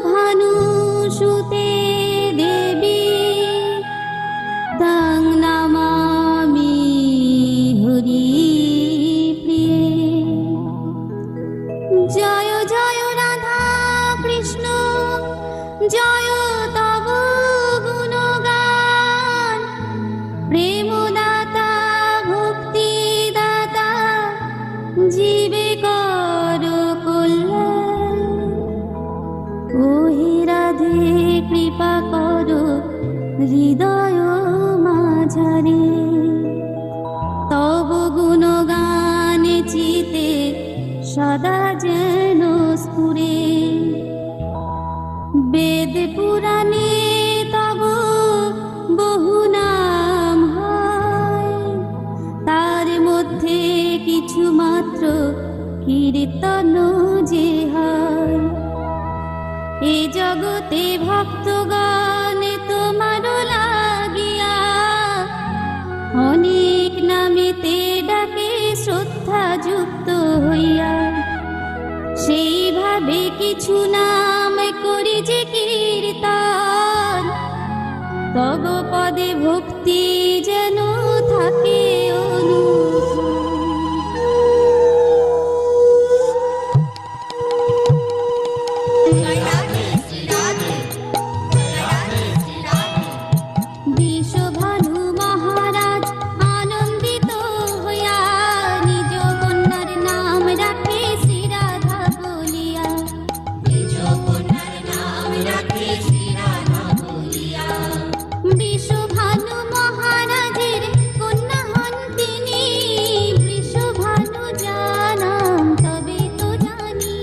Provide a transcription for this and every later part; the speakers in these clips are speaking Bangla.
ভানুসুতে দেবী তাং নামামি হরি প্রিয়ে। জয় জয় রাধা কৃষ্ণ জয় তব গুণগান, প্রেমদাতা ভক্তিদাতা জীবে কর কল্যাণ। ও হে রাধে কৃপা কর হৃদয় মাঝারে, তব গুণগান চিতে সদা যেন স্ফুরে। বেদ পুরাণে তব বহু নাম হয়, তার মধ্যে কিছু মাত্র কীর্তন যে হয়। এ জগতে ভক্তগণ তোমার লাগিয়া অনেক নামেতে ডাকে শ্রদ্ধা যুক্ত হইয়া। সেইভাবে কিছু নাম করি যে কীর্তন, তব পদে ভক্তি যেন থাকে বিশ্বভানু মহারাজ আনন্দিত হইয়া নিজ কন্যার নাম রাখে শ্রী রাধা বলিয়া। নিজ কন্যার নাম রাখে শ্রী রাধা বলিয়া। বিশ্বভানু মহারাজের কন্যা হন তিনি, বিশ্বভানু জানাম তবে তো জানি।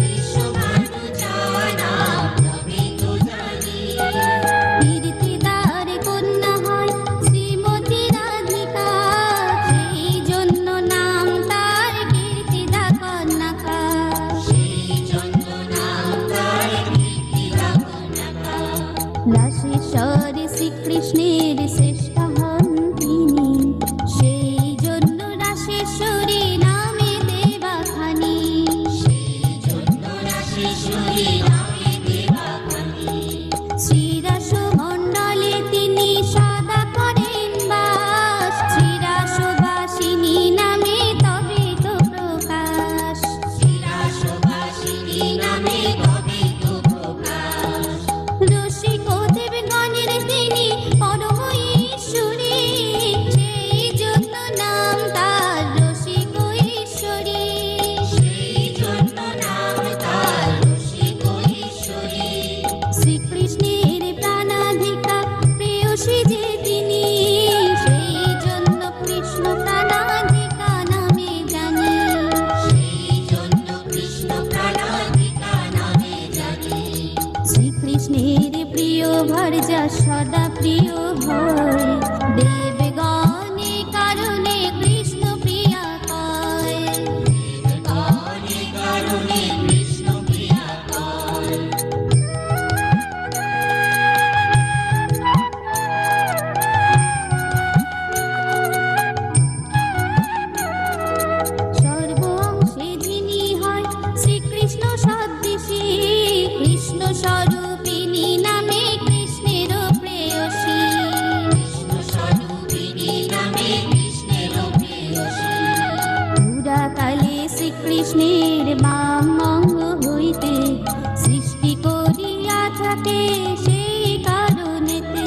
বিশ্বভানু জানাম তবে তো জানি। কীর্তিদার কন্যা হয় শ্রীমতী রাধিকা, সেই জন্য নাম তার কীর্তিদা কন্যাকা। সেই জন্য নাম তার কীর্তিদা কন্যাকা। রাসেশ্বর শ্রীকৃষ্ণের শ্রেষ্ঠ হন তিনি, সেই জন্য রাসেশ্বরী নামে দেবাখানি। সেই জন্য রাসেশ্বরী নামে দেবাখানি। শ্রীরাস মণ্ডলে তিনি সদা করেন বাস, শ্রীরাসবাসিনী নামে তবে তো প্রকাশ। শ্রীরাসবাসিনী নামে তবে তো প্রকাশ। রসিক দেবগণের তিনি পরম ঈশ্বরী, সেই জন্য নাম তার রসিক ঈশ্বরী। সেই জন্য নাম তার রসিক ঈশ্বরী। শ্রীকৃষ্ণের প্রাণাধিকা প্রেয়সী যে তিনি, সেই জন্য কৃষ্ণ প্রাণাধিকা নামে জানি। সেই জন্য কৃষ্ণ প্রাণাধিকা নামে জানি। শ্রীকৃষ্ণের প্রিয় ভর্যা সদা প্রিয় হয়, দেবগণে কারণে কৃষ্ণ প্রিয়া কয়। দেবগণে কারণে কৃষ্ণ প্রিয়া কয়। সর্ব অংশে যিনি হয় শ্রীকৃষ্ণ সদৃশী, কৃষ্ণ স্বরূপিণী নামে কৃষ্ণের প্রেয়সী। কৃষ্ণ স্বরূপিণী নামে কৃষ্ণের প্রেয়সী। পুরাকালে শ্রীকৃষ্ণের বাম অঙ্গ হইতে সৃষ্টি করিয়া থাকে, সেই কারণেতে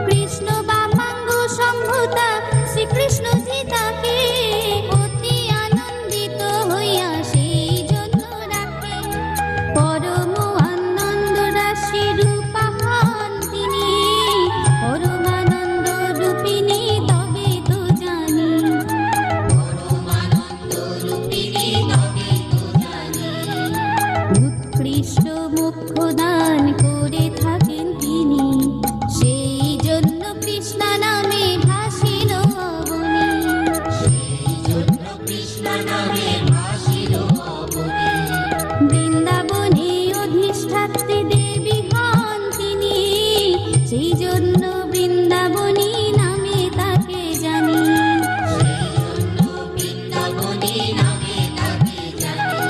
কৃষ্ণ বামাঙ্গ সম্ভূতা শ্রীকৃষ্ণ জি তাকে অতি আনন্দিত হইয়া সেই জন্য রাখে। পরম আনন্দ রাশি রূপা হন তিনি, পরমানন্দ রূপিণী তবে তো জানি। পরমানন্দ রূপিণী তবে তো জানি। উৎকৃষ্ট মুখ্য দান করে থাকেন তিনি, সেই জন্য কৃষ্ণ নামে ভাসিল অবনী। সেই জন্য কৃষ্ণ নামে ভাসিল অবনী। বৃন্দাবনে অধিষ্ঠাত্রী দেবী হন তিনি, সেই জন্য বৃন্দাবনী নামে তাকে জানি। সেই জন্য বৃন্দাবনী নামে তাকে জানি।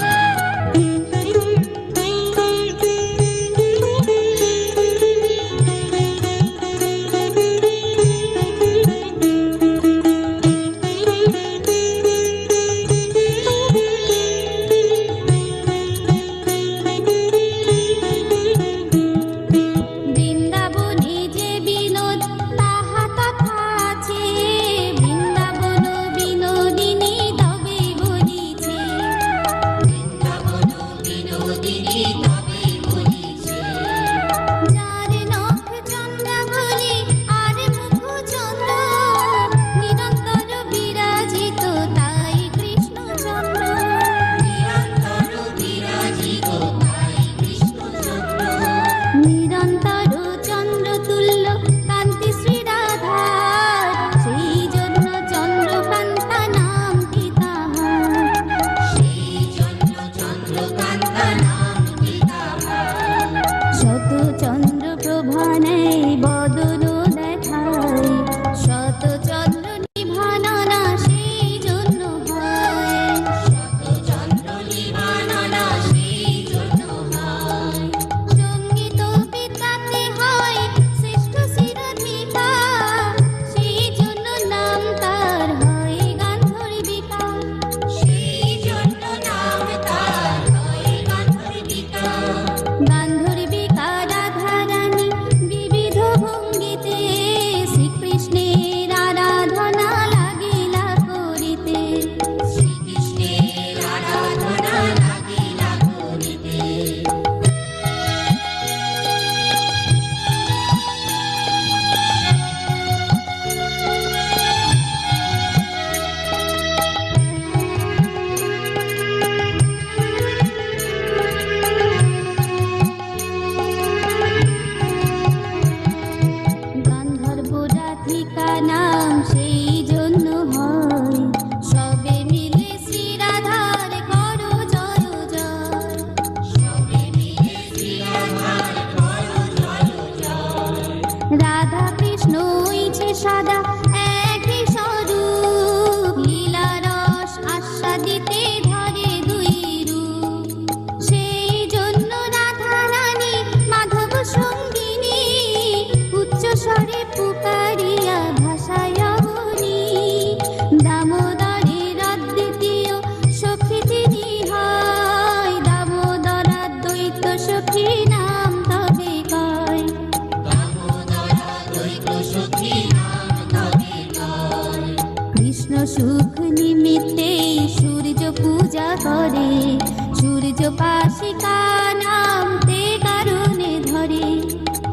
সূর্যপাশিকা নাম তে কারণে ধরে,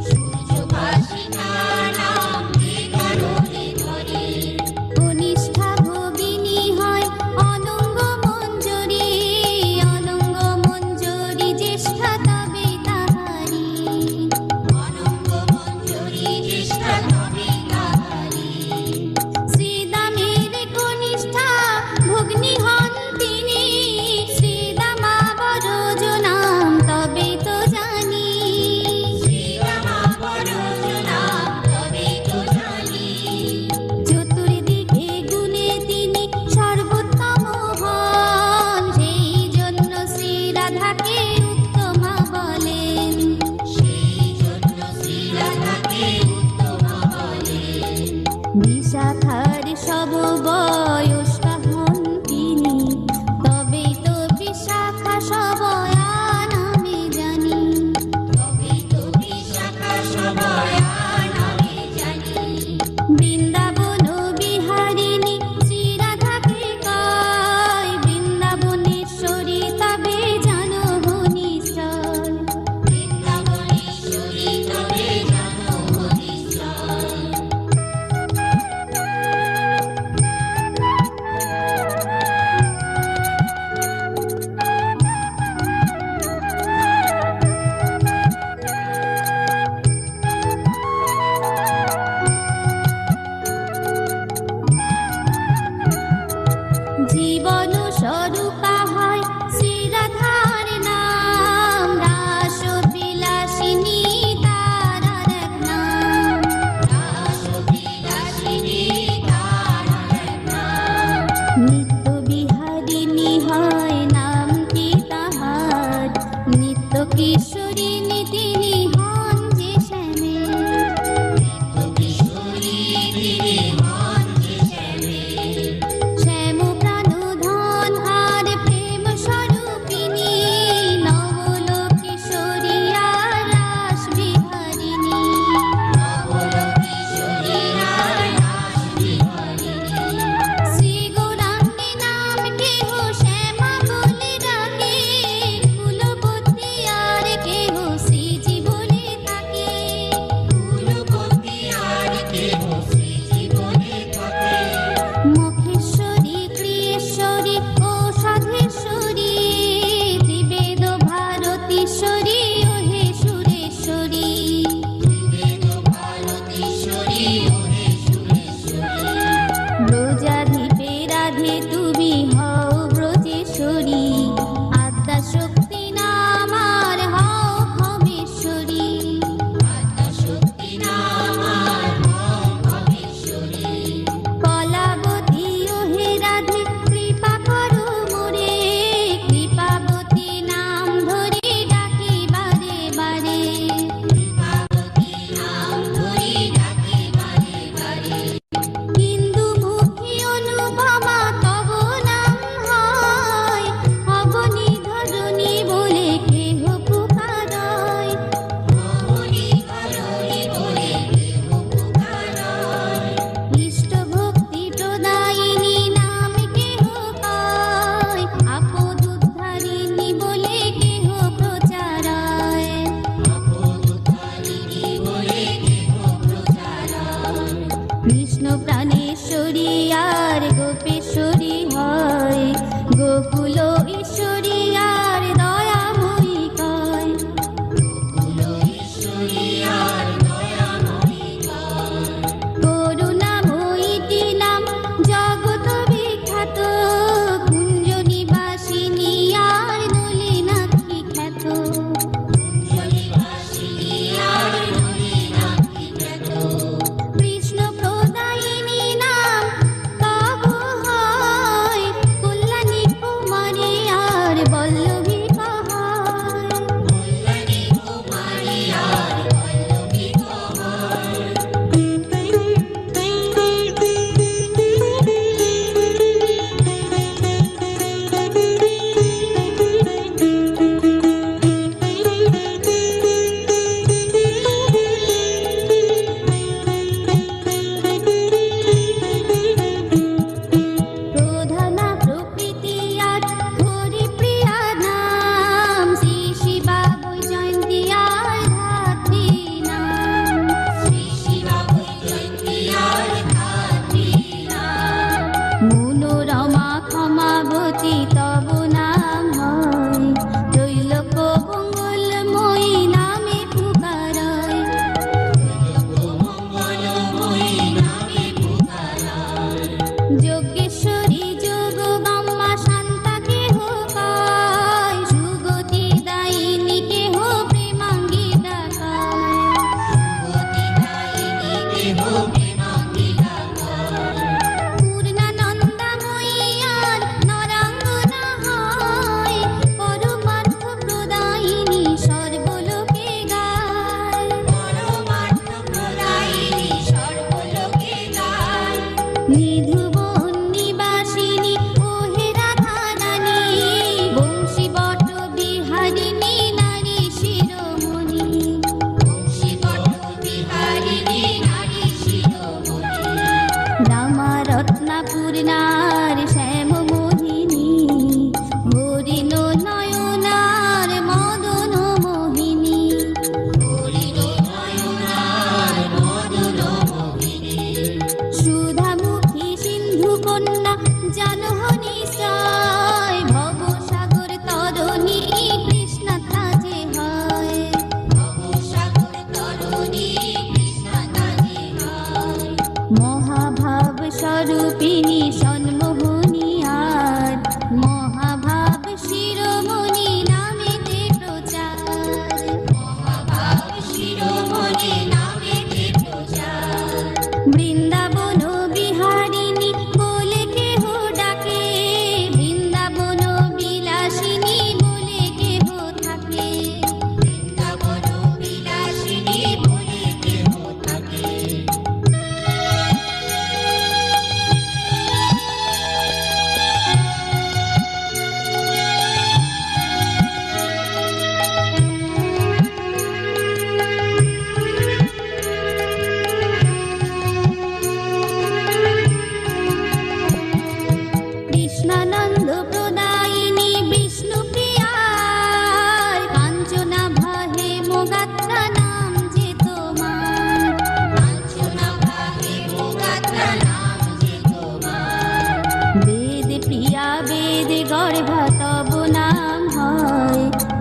সূর্যপাশিকা নাম তে কারণে ধরে। কনিষ্ঠা ভগিনী হয় অনঙ্গ মঞ্জরি, অনঙ্গ মঞ্জরি জ্যেষ্ঠা তবে তাহারি, অনঙ্গ মঞ্জরি জ্যেষ্ঠা তবে তাহারি। শ্রীদামের কনিষ্ঠা ভগ্নী হন তিনি, শ্রীদামা বরজ নাম তবে তো জানি, শ্রীদামা বরজ নাম তবে তো জানি। চতুর্দিকে গুণে তিনি সর্বোত্তম হন, সেই জন্য শ্রী রাধাকে উত্তমা বলেন, সেই জন্য শ্রী রাধাকে উত্তমা বলেন। বিশাখার সব বয়স্কা হন তিনি, তবেই তো বিশাখা সবয়া নামে জানি, তবেই তো বিশাখা সবয়া নামে জানি। বৃন্দাবন বিহারিণী শ্রী রাধাকে কয়, বৃন্দাবনেশ্বরী তবে জানো নিশ্চয়, বৃন্দাবনেশ্বরী তবে জানো নিশ্চয়। জীবন স্বরূপা হয় শ্রী রাধার নাম, রাস বিলাসিনী তার এক নাম, রাস বিলাসিনী তার এক নাম। নিত্য বিহারিণী হয় নামটি তাহার, নিত্য কিশোরিণী তিনি হন যে শ্যামের, নিত্য কিশোরিণী তিনি হন যে শ্যামের। শ্যাম প্রাণধন আর প্রেম স্বরূপিণী, নবল কিশোরী আর রাস বিহারিণী, নবল কিশোরী আর রাস বিহারিণী। শ্রী গৌরাঙ্গী নাম কেহ শ্যামা বলে ডাকে, কুলবতী আর কেহ